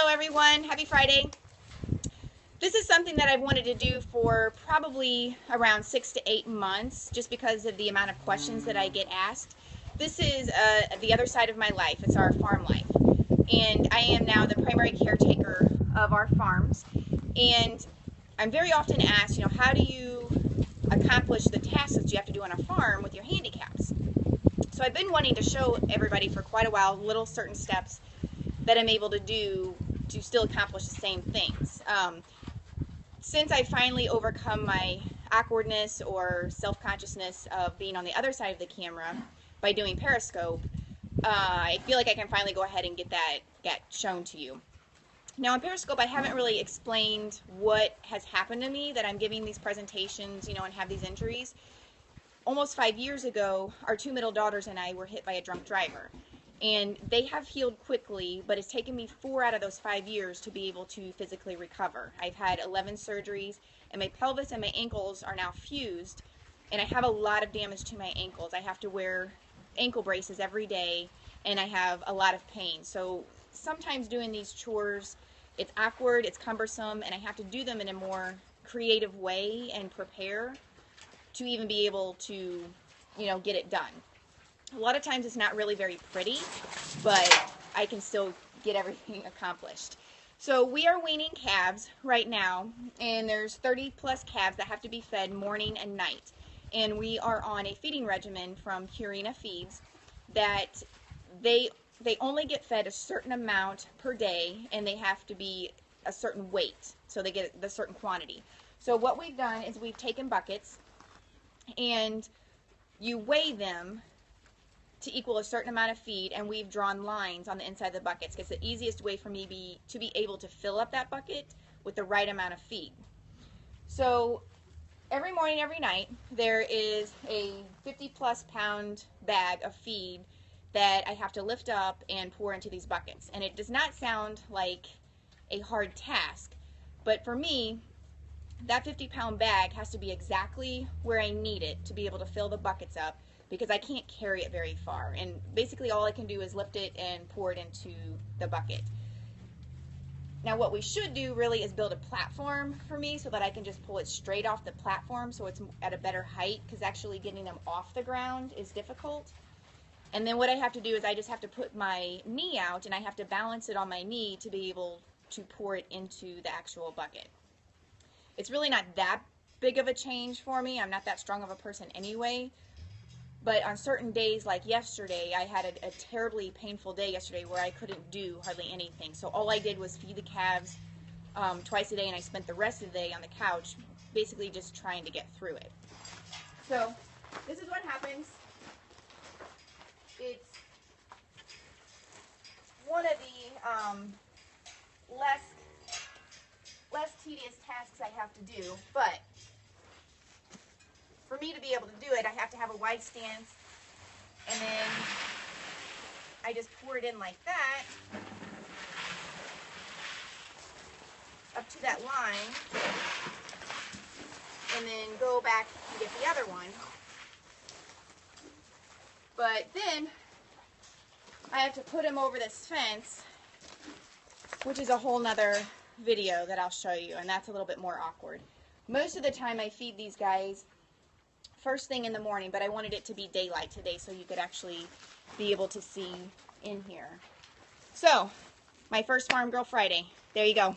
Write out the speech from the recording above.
Hello everyone, happy Friday. This is something that I've wanted to do for probably around 6 to 8 months just because of the amount of questions that I get asked. This is the other side of my life. It's our farm life. And I am now the primary caretaker of our farms. And I'm very often asked, how do you accomplish the tasks that you have to do on a farm with your handicaps? So I've been wanting to show everybody for quite a while little certain steps that I'm able to do to still accomplish the same things. Since I finally overcome my awkwardness or self-consciousness of being on the other side of the camera by doing Periscope, I feel like I can finally go ahead and get that shown to you. Now on Periscope, I haven't really explained what has happened to me that I'm giving these presentations, and have these injuries. Almost 5 years ago, our 2 middle daughters and I were hit by a drunk driver. And they have healed quickly, but it's taken me 4 out of those 5 years to be able to physically recover. I've had 11 surgeries, and my pelvis and my ankles are now fused, and I have a lot of damage to my ankles. I have to wear ankle braces every day, and I have a lot of pain. So sometimes doing these chores, it's awkward, it's cumbersome, and I have to do them in a more creative way and prepare to even be able to, get it done. A lot of times it's not really very pretty, but I can still get everything accomplished. So we are weaning calves right now, and there's 30 plus calves that have to be fed morning and night. And we are on a feeding regimen from Purina Feeds that they only get fed a certain amount per day, and they have to be a certain weight, so they get the certain quantity. So what we've done is we've taken buckets, and you weigh them to equal a certain amount of feed, and we've drawn lines on the inside of the buckets because it's the easiest way for me to be able to fill up that bucket with the right amount of feed. So every morning, every night, there is a 50 plus pound bag of feed that I have to lift up and pour into these buckets. And it does not sound like a hard task, but for me, that 50-pound bag has to be exactly where I need it to be able to fill the buckets up, because I can't carry it very far. And basically all I can do is lift it and pour it into the bucket. Now what we should do really is build a platform for me so that I can just pull it straight off the platform so it's at a better height, because actually getting them off the ground is difficult. And then what I have to do is I just have to put my knee out, and I have to balance it on my knee to be able to pour it into the actual bucket. It's really not that big of a change for me. I'm not that strong of a person anyway. But on certain days, like yesterday, I had a terribly painful day yesterday where I couldn't do hardly anything. So all I did was feed the calves twice a day, and I spent the rest of the day on the couch basically just trying to get through it. So this is what happens. It's one of the less tedious tasks I have to do, but for me to be able to do it, I have to have a wide stance, and then I just pour it in like that up to that line, and then go back and get the other one. But then I have to put them over this fence, which is a whole nother video that I'll show you, and that's a little bit more awkward. Most of the time I feed these guys first thing in the morning, but I wanted it to be daylight today so you could actually be able to see in here. So, my first Farm Girl Friday. There you go.